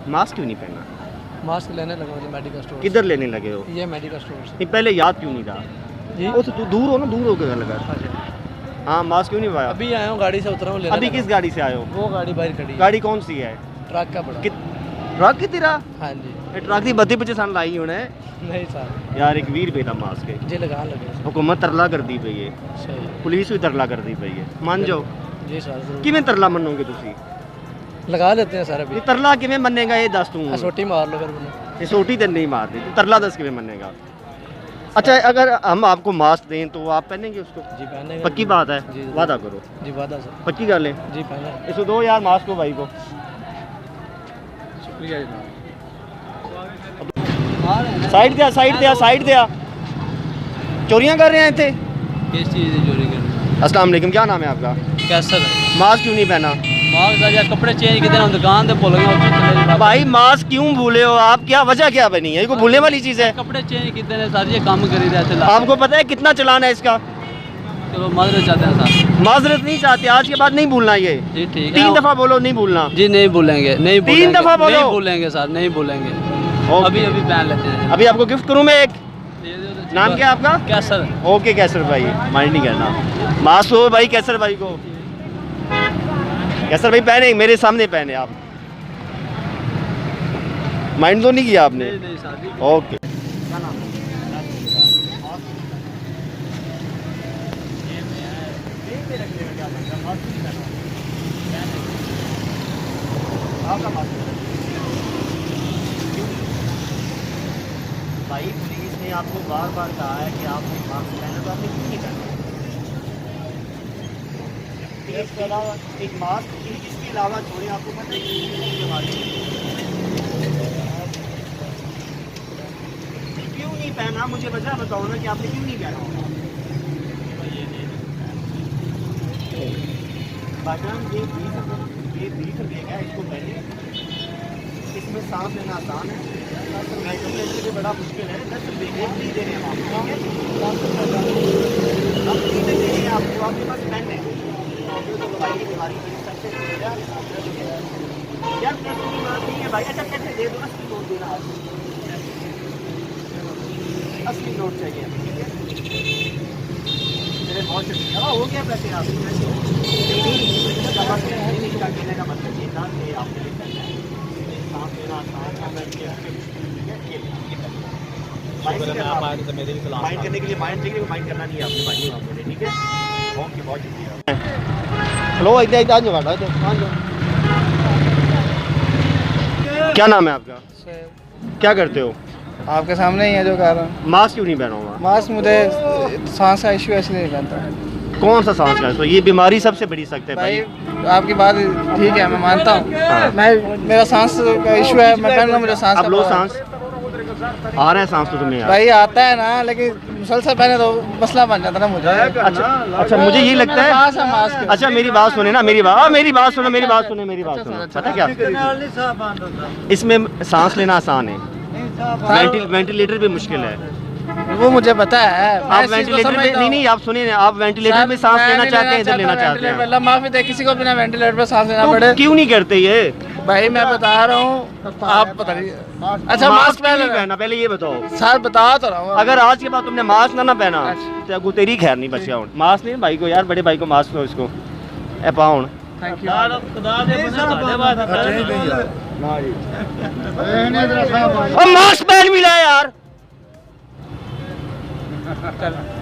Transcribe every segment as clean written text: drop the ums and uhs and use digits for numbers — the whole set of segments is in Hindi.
मास्क क्यों नहीं पहना? मास्क लेने लगा मुझे मेडिकल स्टोर। किधर लेने लगे हो? ये मेडिकल स्टोर से। नहीं पहले याद क्यों नहीं था? जी वो तो दूर हो ना, दूर होकर घर लगा। अच्छा। हाँ मास्क क्यों नहीं पाया? अभी आया हूँ, गाड़ी से उतरा हूँ लेने अभी लगा। किस गाड़ी से आए हो? वो गाड़ी बाहर खड़ी है। गाड़ी कौन सी है? ट्रक का बड़ा। ट्रक की तेरा? हाँ जी। ट्रक की बत्ती पीछे सन लाई होने नहीं सर यार। एक 20 रुपए का मास्क है। जी लगा लगे। हुकूमत तरला कर दी पई है, सही पुलिस भी तरला कर दी पई है। मान जाओ जी सर जरूर। किवें तरला मनोगे तुसी? लगा लेते हैं सर अभी। ये तरला किवें मनेगा ये दस तू? सोटी मार लो फिर मैंने। ये सोटी तो नहीं मारती, तू तरला दस किवें मनेगा? अच्छा अगर हम आपको मास्क दें तो आप पहनेंगे उसको? जी पहने। पक्की बात है? जी वादा करो। जी वादा सर। पक्की गल है? जी पहने। इसको दो यार मास्क को भाई को। शुक्रिया जनाब। साइड दिया, साइड दिया, साइड दिया। चोरियां कर रहे हैं इतने? किस चीज़ की चोरी कर? अस्सलाम वालेकुम, क्या नाम है आपका? कैसा मास्क क्यों नहीं पहना? मास्क यार कपड़े चेंज किए हम दुकान से भूल गए। भाई मास्क क्यों भूले हो आप? क्या वजह क्या बनी है? ये कोई भूलने वाली चीज़ है? कपड़े चेंज किए सर, ये काम करी रहे थे। आपको पता है कितना चलान है इसका? चलो माजरत चाहते हैं सर। माजरत नहीं चाहते, आज के बाद नहीं भूलना ये। जी ठीक है। 3 दफा बोलो नहीं भूलना। जी नहीं भूलेंगे, नहीं भूलेंगे। 3 दफा बोलो। नहीं भूलेंगे सर, नहीं भूलेंगे। अभी अभी पहन लेते हैं। अभी आपको गिफ्ट करूँ मैं एक। नाम क्या है आपका? कैसर। ओके कैसर भाई, माइंड नहीं करना। मास्क हो भाई कैसर भाई को। कैसर भाई पहने, मेरे सामने पहने आप। माइंड तो नहीं किया आपने? नहीं सर। ओके। भाई पुलिस ने आपको बार बार कहा है कि आपने मास्क पहना, तो आपने क्यों नहीं पहना? इसके अलावा एक मास्क, इसके अलावा छोड़े आपको पता है क्यों नहीं पहना? मुझे वजह बताओ ना कि आपने क्यों नहीं पहना होगा। ये 20 रुपये का, इसको पहले इसमें सांस लेना आसान है, मेडिकल लिए बड़ा मुश्किल है। 10 रुपये के फ्री दे रहे हैं आपको, ठीक है? आप फ्री में दे रहे हैं आपको, आपके पास पेन है तो भाई की बीमारी यार नहीं है भाई। अच्छा कैसे दे दो? असली नोट देना, असली नोट चाहिए, ठीक है? मेरे बहुत शुक्रिया। हो गया पैसे आप कहने का मतलब ये था कि आपके लिए करना है सांस लेना आसान है। माइंड करने के लिए माइंड चाहिए, माइंड करना नहीं है आपने भाई आपने, ठीक है? ओके बहुत शुक्रिया। हेलो इधर इधर आ जाओ, आ जाओ। क्या नाम है आपका? क्या करते हो? आपके सामने ही है जो कह रहा हूँ। मास्क क्यों नहीं पहना हुआ? मास्क मुझे सांस का इशू है इसलिए नहीं पहनता। कौन सा सांस का? तो ये बीमारी सबसे बड़ी सकते है भाई भाई। आपकी बात ठीक है, मैं मानता हूँ। हाँ। मेरा सांस का इशू है, मैं पहन रहा हूँ, मुझे सांस अब का लो प्रॉब्लम। सांस आ रहा है, सांस तो तुम्हें यार। भाई आता है ना, लेकिन मुसलसल पहने तो मसला बन जाता ना मुझे। अच्छा मुझे ये लगता है। पास है मास्क। अच्छा मेरी बात सुने ना, मेरी बात सुनो, मेरी बात सुनो। पता क्या इसमें सांस लेना आसान है, वेंटिलेटर भी मुश्किल है। वो मुझे पता है। आप वेंटिलेटर में नहीं, आप सुनिए ना, आप वेंटिलेटर में सांस लेना चाहते हैं, इधर लेना चाहते हैं। अल्लाह माफी दे, किसी को बिना वेंटिलेटर पे सांस लेना तो पड़े। क्यों नहीं करते ये? भाई मैं बता रहा हूँ, आप पता नहीं। अच्छा मास्क नहीं पहना, पहले ये बताओ। सर बता तो रहा हूँ। अगर आज के बाद तुमने मास्क ना पहना तो अगू तेरी खैर नहीं बचिया। मास्क नहीं भाई को यार, बड़े भाई को मास्क दो इसको। ए पाउन थैंक यू। मास्क पहन भी ले यार,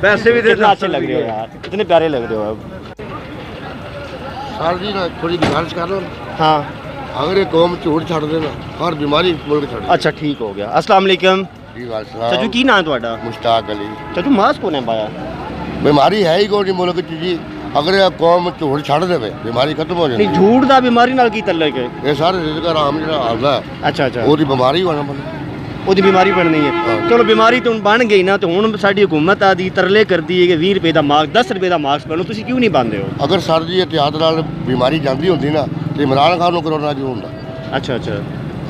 पैसे भी कितना अच्छे लग रहे हो यार, इतने प्यारे लग रहे हो। अब सर जी ना थोड़ी गुजारिश कर लो, हाँ अगर ये कौम झूठ छड़ देना हर बीमारी मुल्क छड़। अच्छा ठीक हो गया। अस्सलाम वालेकुम जी चाचू, की नाम है ਤੁਹਾਡਾ? मुश्ताक अली। चाचू मास्क को नहीं पाया? बीमारी है ही कोई नहीं मुल्क च जी, अगर ये कौम झूठ छड़ देवे बीमारी खत्म हो नहीं, जाती। झूठ ਦਾ ਬਿਮਾਰੀ ਨਾਲ ਕੀ ਤਲਕ ਹੈ? ये सारे रिज़्क आराम ਜਿਹੜਾ ਆਉਂਦਾ ਅੱਛਾ ਅੱਛਾ, ਉਹਦੀ ਬਿਮਾਰੀ ਹੋਣਾ ਬੰਦਾ। ਉਹਦੀ ਬਿਮਾਰੀ ਬਣਨੀ ਹੈ। ਹਾਂ। ਚਲੋ ਬਿਮਾਰੀ ਤਾਂ ਹੁਣ ਬਣ ਗਈ ਨਾ, ਤੇ ਹੁਣ ਸਾਡੀ ਹਕੂਮਤ ਆਦੀ ਤਰਲੇ ਕਰਦੀ ਹੈ ਕਿ 20 ਰੁਪਏ ਦਾ ਮਾਸਕ, 10 ਰੁਪਏ ਦਾ ਮਾਸਕ ਪਹਿਨੋ, ਤੁਸੀਂ ਕਿਉਂ ਨਹੀਂ ਪਾਉਂਦੇ ਹੋ? ਅਗਰ ਸਰ ਜੀ ਇhtiyat ਨਾਲ बीमारी ਜਾਂਦੀ ਹੁੰਦੀ ਨਾ ਤੇ ਇਮਰਾਨ ਖਾਨ ਨੂੰ ਕਰੋਨਾ ਕਿਉਂ ਹੁੰਦਾ? ਅੱਛਾ ਅੱਛਾ,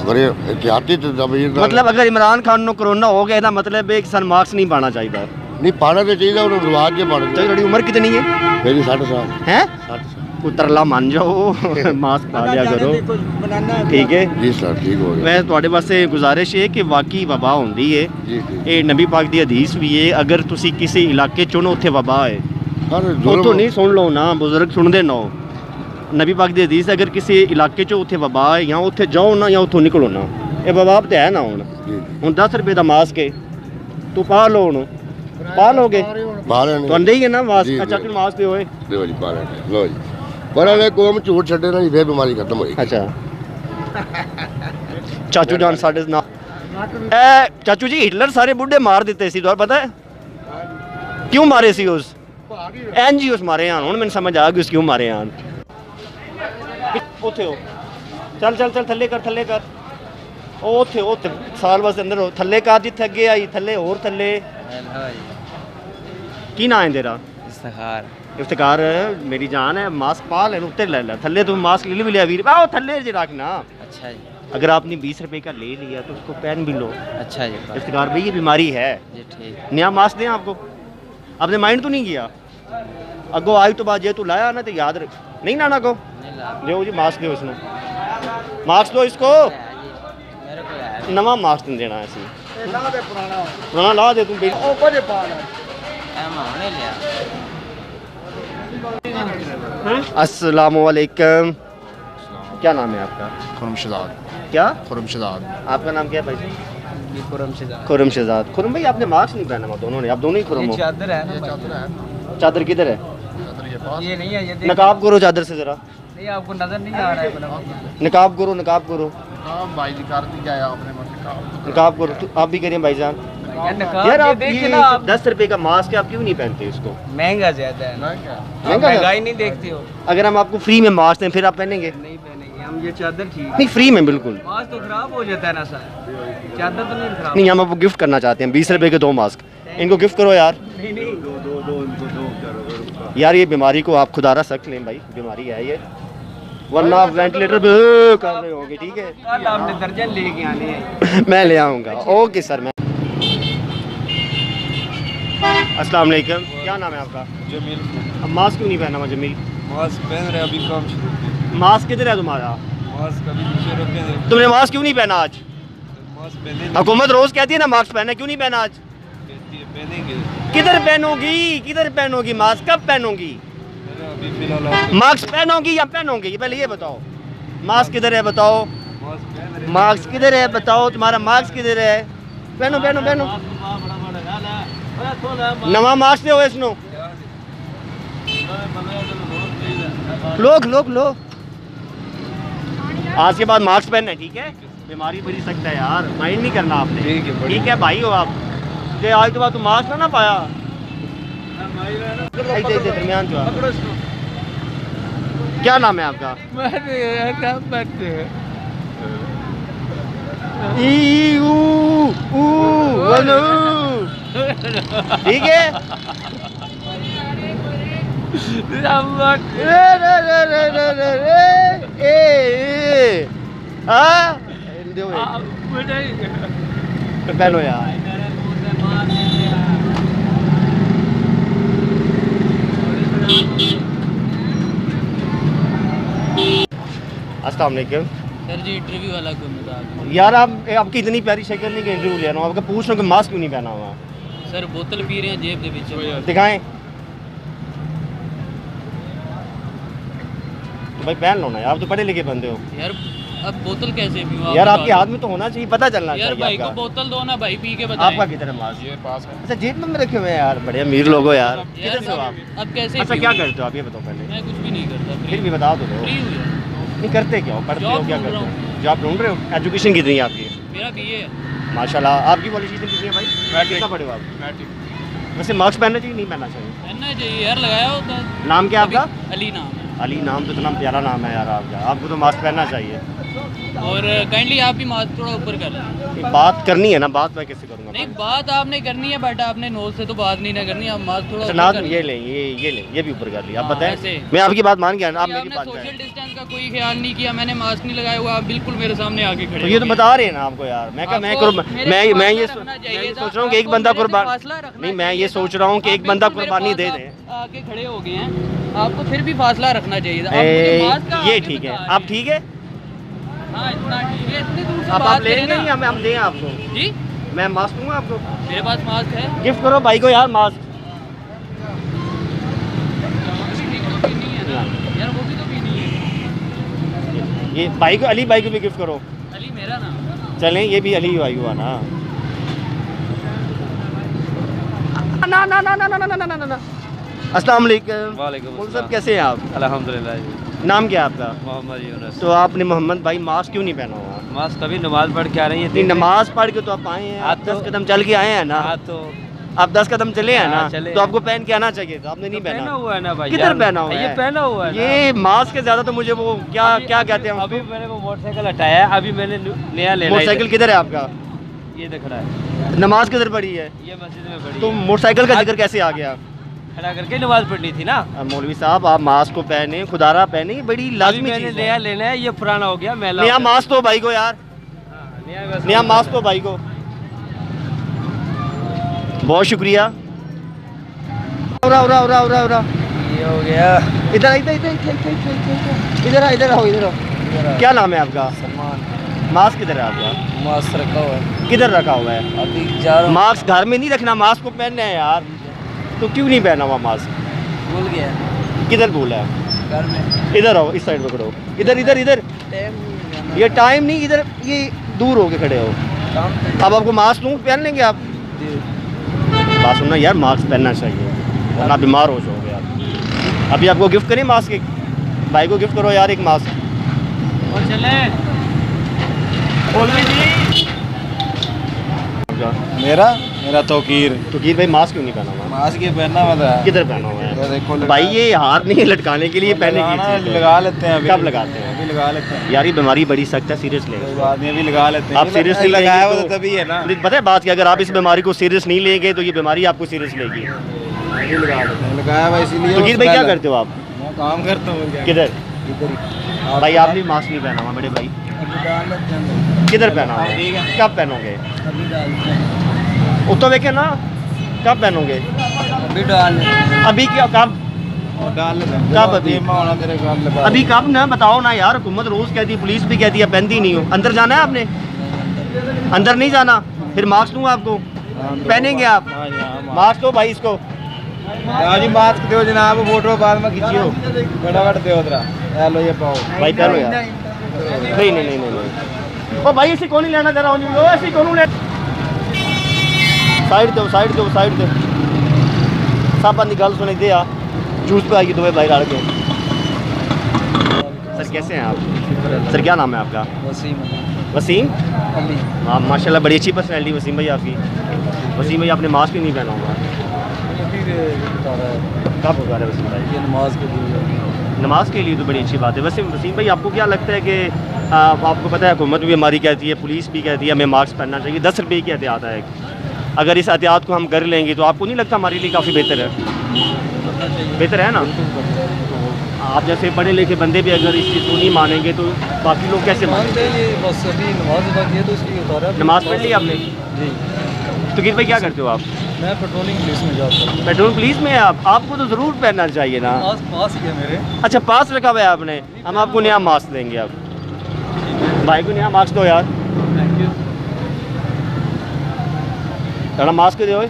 ਅਗਰ ਇਹ ਇhtiyati ਤਦਬੀਰ ਨਾਲ ਮਤਲਬ ਅਗਰ ਇਮਰਾਨ ਖਾਨ ਨੂੰ ਕਰੋਨਾ ਹੋ ਗਿਆ, ਇਹਦਾ ਮਤਲਬ ਹੈ ਕਿ ਸਾਨੂੰ ਮਾਸਕ ਨਹੀਂ ਪਾਣਾ ਚਾਹੀਦਾ। ਨਹੀਂ ਪਾਣਾ ਤੇ ਚਾਹੀਦਾ, ਉਹਨੂੰ ਰਿਵਾਜ ਜੇ ਬਣ ਚਾਹੀ ਤੁਹਾਡੀ ਉਮਰ ਕਿਤਨੀ ਹੈ? ਮੇਰੀ 60 ਸਾਲ। ਹੈ 60 ਸਾਲ। कोई तरला मान जाओ मास्क पा लिया करो ठीक है जी सर ठीक हो गया मैं ਤੁਹਾਡੇ ਵਾਸਤੇ ਗੁਜ਼ਾਰਿਸ਼ ਹੈ ਕਿ ਵਾਕਈ ਵਬਾ ਹੁੰਦੀ ਹੈ जी जी ਇਹ ਨਬੀ ਪਾਕ ਦੀ ਹਦੀਸ ਵੀ ਹੈ ਅਗਰ ਤੁਸੀਂ ਕਿਸੇ ਇਲਾਕੇ ਚੋਂ ਉੱਥੇ ਵਬਾ ਹੈ सर ਉੱਥੋਂ ਨਹੀਂ ਸੁਣ ਲਓ ਨਾ ਬਜ਼ੁਰਗ ਸੁਣਦੇ ਨਾ ਹੋ। ਨਬੀ ਪਾਕ ਦੀ ਹਦੀਸ ਅਗਰ ਕਿਸੇ ਇਲਾਕੇ ਚੋਂ ਉੱਥੇ ਵਬਾ ਹੈ ਜਾਂ ਉੱਥੇ ਜਾਓ ਨਾ ਜਾਂ ਉੱਥੋਂ ਨਿਕਲੋ ਨਾ ਇਹ ਵਬਾ ਤੇ ਹੈ ਨਾ ਹੁਣ जी ਹੁਣ 10 ਰੁਪਏ ਦਾ ਮਾਸਕ ਹੈ ਤੂੰ ਪਾ ਲਓ ਹੁਣ ਪਾ ਲੋਗੇ बारह ने ਤੁਹਾਨੂੰ ਹੀ ਹੈ ਨਾ ਜੀ, ਮਾਸਕ ਜੀ। ਅੱਛਾ ਕਿ ਮਾਸਕ ਦੇ ਹੋਏ देखो जी 12 ने लो जी पर अगर कौम झूठ छड़े ना जी फिर बीमारी खत्म होगी ਅੱਛਾ ਚਾਚੂ ਜਾਨ ਸਾਡੇ ਨਾਲ ਇਹ ਚਾਚੂ ਜੀ ਹਿਟਲਰ ਸਾਰੇ ਬੁੱਢੇ ਮਾਰ ਦਿੱਤੇ ਸੀ ਤੁਹਾਨੂੰ ਪਤਾ ਹੈ ਕਿਉਂ ਮਾਰੇ ਸੀ ਉਸ ਐਨਜੀਓਸ ਮਾਰੇ ਹਨ ਹੁਣ ਮੈਨੂੰ ਸਮਝ ਆ ਗਈ ਉਸ ਕਿਉਂ ਮਾਰੇ ਹਨ ਉੱਥੇ ਹੋ ਚੱਲ ਚੱਲ ਚੱਲ ਥੱਲੇ ਕਰ ਉਹ ਉੱਥੇ ਸਾਲ ਬਸ ਅੰਦਰ ਹੋ ਥੱਲੇ ਕਰ ਜਿੱਥੇ ਅੱਗੇ ਆਈ ਥੱਲੇ ਹੋਰ ਥੱਲੇ ਕੀ ਨਾਂ ਹੈ ਤੇਰਾ इफ्तिकार मेरी जान है मास्क पा ले उत्ते ले ले थल्ले तुम मास्क ले भी लिया वीर आओ थल्ले जी रखना अच्छा जी अगर आपने 20 रुपए का ले लिया तो उसको पहन भी लो अच्छा जी इफ्तिकार भाई ये बीमारी है जी ठीक नया मास्क दें आपको आपने माइंड तो नहीं किया अगो आई तो बाद जे तू लाया ना तो याद रख नहीं लाना को नहीं ला दो जी मास्क दो इसको मास्क दो इसको है जी मेरे को है नवा मास्क देना है इसी पुराना ला दे तुम एम होने लिया अस्सलाम वालेकुम क्या नाम है आपका खुरम शहजाद क्या खुरम शहजाद आपका नाम क्या है भाई खुरम से खुरम शहजाद खुरम भाई आपने मास्क नहीं पहना हुआ दोनों ने आप दोनों ही खुरम हो चादर है ना चादर है चादर किधर है चादर ये पास ये नहीं है ये देख नकाब करो चादर से जरा नहीं आपको नजर नहीं आ रहा है मतलब नकाब करो हाँ भाई जी कर दिया है आपने मुझे कहा नकाब करो तो आप भी करिए भाईजान यार नकाब यार ये आप देखिए ये ना आप 10 रुपए का मास्क है आप क्यों नहीं पहनते इसको महंगा ज्यादा है ना क्या आप महंगा महंगाई नहीं देखते हो अगर हम आपको फ्री में मास्क दें फिर आप पहनेंगे नहीं पहनेंगे हम ये चादर ठीक नहीं फ्री में बिल्कुल मास्क तो खराब हो जाता है ना सर चादर तो नहीं खराब नहीं हम आपको गिफ्ट करना चाहते हैं 20 रुपए के 2 मास्क इनको गिफ्ट करो यार नहीं नहीं यार ये बीमारी को आप खुदारा सक लें भाई बीमारी है ये वरना आप वेंटिलेटर पे कर रहे होंगे ठीक है कल आपने दर्जन लेके आने हैं मैं ले आऊँगा ओके सर मैं अस्सलाम वालेकुम क्या नाम है आपका जमील अब मास्क क्यों नहीं पहना हुआ जमील मास्क पहन रहे अभी कम शुरू किए। मास्क किधर है तुम्हारा मास्क अभी दूसरे रुके हैं तुमने मास्क क्यों नहीं पहना आज मास्क पहने हुकूमत रोज कहती है ना मास्क पहने क्यों नहीं पहना आज कहती है पहनेंगे किधर पहनोगी मास्क कब पहनोगी मेरा अभी फिलहाल आप मास्क पहनोगी या पहनोगी ये पहले ये बताओ मास्क किधर है बताओ मास्क पहन रहे मास्क किधर है बताओ तुम्हारा मास्क किधर है पहनो नवा मास्क दो इसनो लो आज के बाद मास्क पहनना है ठीक है बीमारी बड़ी सख्त है यार माइंड नहीं करना आपने ठीक है, बढ़िया। ठीक है भाई हो आप ये आज के बाद तुम मास्क ना पाया ऐसे दरमियान जो आप। क्या नाम है आपका ई ऊ वनु ठीक है पहनो यार अस्सलाम वालेकुम सर जी इंटरव्यू वाला कोई मजाक यार आप आपकी इतनी प्यारी शक्ल नहीं कि इंटरव्यू ले रहा हूँ आपका पूछ रहा हूँ कि मास्क क्यों नहीं पहना हुआ सर बोतल पी रहे हैं जेब दे विच दिखाएं तो भाई पहन लो ना यार आप तो पढ़े लिखे बंदे हो यार अब बोतल कैसे पीऊं यार आपके हाथ में तो होना चाहिए पता चलना यार चाहिए भाई को आपका बोतल दो ना भाई पी के आपका बताएं किधर है मास्क ये पास है अच्छा जेब में रखे हुए हैं यार बड़े अमीर लोग हो यार किधर से हो आप अब कैसे अच्छा पीऊं? क्या करते हो आप ये बताओ पहले मैं कुछ भी नहीं करता फिर भी बता दो फ्री हूँ यार। नहीं करते क्या हो पढ़ते हो जॉब क्या ढूंढ करते रहा हो जॉब ढूंढ रहे हो एजुकेशन कितनी है आपकी मेरा बीए है माशाल्लाह आपकी क्वालिफिकेशन कितनी है भाई मैट्रिक। कितना पढ़े हो आप मैट्रिक वैसे मास्क पहनना चाहिए नहीं पहनना चाहिए पहनना चाहिए यार लगाया होता नाम क्या आपका अली नाम है अली नाम तो इतना प्यारा नाम है यार आपका आपको तो मास्क पहनना चाहिए और काइंडली आप भी मास्क थोड़ा ऊपर कर लें। बात करनी है ना, बात मैं कैसे करूँगा? नहीं बात आपने करनी है बट आपने नोज से तो बात नहीं ना करनी, आप मास्क थोड़ा अच्छा ऊपर नाज कर ये लें। लें, ये भी ऊपर कर लिया। आप हाँ, बताएं, ऐसे। मैं आपकी बात मान गया ना, आप कि मेरी आपने बात सोशल करें। डिस्टेंस का कोई ख्याल नहीं किया, मैंने मास्क नहीं लगाया हुआ, आप बिल्कुल मेरे सामने आके खड़े तो ये तो हो गए। बता रहे हैं ना आपको यार। मैं क्या मैं आपको करूँ? मेरे मैं से ये फासला रखना चाहिए था। सोच रहा हूँ कि एक आपको बंदा मेरे से कुर्बान फासला रखना नहीं, मैं ये चाहिए सोच था। रहा हूँ कि आप एक बंदा बिल्कुल मेरे कुर्बानी दे पास दे। आके खड़े हो गए हैं, आपको फिर भी फासला रखना चाहिए था। आप मुझे मास्क का ये आगे ठीक है, बता आप रहे ठीक है? हैं। हाँ इतना ठीक है, इतनी दूर से आप बात करें लेंगे ना। या मैं हम दें आपको? जी मैं मास्क दूंगा आपको। मेरे पास मास्क है। गिफ्ट करो भाई को यार मास्क। यार वो भी तो पीनी है। ये भाई को, अली भाई को भी गिफ्ट करो। अली मेरा नाम। चलें, ये भी अली भाई हुआ ना। ना ना ना ना ना ना ना ना ना। अस्सलाम वालेकुम। वालेकुम कौन अस्सलाम। साहब कैसे हैं आप? अल्हम्दुलिल्लाह जी। नाम क्या है आपका? मोहम्मद यूनुस। तो आपने मोहम्मद भाई मास्क क्यों नहीं पहना हुआ? मास्क कभी नमाज पढ़ के आ रही है। नहीं नमाज पढ़ के तो आप आए हैं, आप 10 कदम चल के आए हैं ना। हाँ तो आप 10 कदम चले हैं ना, हाँ, चले तो हैं। आपको पहन के आना चाहिए था, आपने नहीं पहना पहना। हुआ है ना भाई। किधर पहना हुआ ये है? पहना हुआ है ना। ये मास्क के ज्यादा तो मुझे वो क्या क्या कहते हैं अभी उसको? मैंने वो मोटरसाइकिल हटाया, अभी मैंने नया लेना है। मोटरसाइकिल किधर है आपका? ये दिख रहा है, नमाज किधर पढ़ी है? ये मस्जिद में पड़ी तो है। मोटरसाइकिल का जिक्र कैसे आ गया? खड़ा करके नमाज पढ़नी थी ना। अब मौलवी साहब आप मास्क को पहने, खुदारा पहने, ये बड़ी अभी लाजमी मैंने चीज नया है। लेना है, ये पुराना हो गया मैला नया हो गया। मास्क तो भाई को यार, हाँ, नया नया मास्क तो भाई को। बहुत शुक्रिया। उरा उरा उरा उरा उरा ये हो गया। इधर इधर इधर इधर इधर इधर आओ इधर आओ। क्या नाम है आपका? सलमान। मास्क किधर है आपका? मास्क रखा हुआ है, किधर रखा हुआ है? अभी जा रहा हूँ। मास्क घर में नहीं रखना, मास्क को पहनना है यार। तो क्यों नहीं पहना हुआ मास्क? भूल गया किधर भूला है? घर में। इधर आओ, इस साइड पे खड़े हो। इधर इधर इधर। ये टाइम नहीं, इधर ये दूर होके खड़े हो। अब आपको मास्क दूँ, पहन लेंगे आप? बात सुनना यार, मास्क पहनना चाहिए वरना बीमार हो जाओगे आप। अभी आपको गिफ्ट करें मास्क, एक भाई को गिफ्ट करो यार एक मास्क। और चले मेरा मेरा तौकीर। तो गिर भाई मास्क क्यों नहीं पहना हुआ? मास्क ये पहनना हुआ था। किधर पहना हुआ ये है? देखो भाई ये हाथ नहीं लटकाने के लिए पहने की चीज़ है। लगा लेते हैं अभी। कब लगाते हैं? अभी लगा लेते हैं। यार ये बीमारी बड़ी सख्त है, सीरियस कोई लेंगे। बात नहीं, अभी लगा लेते हैं। आप सीरियसली लगाया हुआ तो तभी है ना। पता है बात कि अगर आप इस बीमारी को सीरियस नहीं लेंगे तो ये बीमारी आपको सीरियस लेगी। अभी लगा लेते हैं, लगाया हुआ इसीलिए। तो गिर भाई क्या करते हो आप? मैं काम करता हूँ। क्या किधर? इधर ही। भाई आपने मास्क नहीं पहना हुआ बड़े भाई। अभी डाल लेते हैं। किधर पहना हुआ? ठीक है। कब पहनोगे? अभी डालते हैं। उत्तो देखे ना, कब पहनोगे? अभी डाल लेते हैं। अभी क्या कब? डाल लेते हैं। कब अभी? होना तेरे काम लगा। अभी कब ना बताओ ना यार। हुकूमत रोज कहती है, पुलिस भी कहती है, पहनती नहीं हो। अंदर जाना है आपने? अंदर नहीं जाना, फिर मास्क दूंगा आपको, पहनेंगे आप? हाँ जी, हाँ, मास्क दो भाई इसको। हाँ जी, मास्क दो जनाब, फोटो बाद में खींचियो। फटाफट दो जरा। हेलो ये पाओ भाई पहनो यार। नहीं नहीं नहीं नहीं। ओ भाई इसी को नहीं लेना जरा, ओ इसी को नहीं लेना। साइड दो साइड दो साइड दो। सब बंदी गल सुने दे यार। जूस पे आएगी तुम्हें भाई लड़ के। सर कैसे हैं आप? सर क्या नाम है आपका? वसीम। हाँ माशाल्लाह बड़ी अच्छी पर्सनैलिटी वसीम भाई आपकी। वसीम भाई आपने मास्क ही नहीं पहना हुआ। कब होगा रहा है वसीम भाई? नमाज के लिए। नमाज के लिए तो बड़ी अच्छी बात है। वैसे वसीम भाई आपको क्या लगता है कि आपको पता है हुकूमत भी हमारी कहती है, पुलिस भी कहती है हमें मास्क पहनना चाहिए, 10 रुपये की एहतियात है। अगर इस एहतियात को हम कर लेंगे तो आपको नहीं लगता हमारे लिए काफ़ी बेहतर है? बेहतर है ना? आप जैसे पढ़े लिखे बंदे भी अगर इस चीज़ को नहीं मानेंगे तो बाकी लोग कैसे मानेंगे? बस अभी नमाज बाकी है तो इसलिए उतारा। नमाज पढ़ ली आपने? जी। तो गिर भाई क्या करते हो आप? मैं पेट्रोलिंग पुलिस में जॉब करता हूँ। पेट्रोल पुलिस में आप? आपको तो ज़रूर पहनना चाहिए ना। पास ही है मेरे। अच्छा पास रखा हुआ है आपने, हम आपको नया मास्क देंगे। आप भाई को नया मास्क दो यार। Thank you. मास्क दो।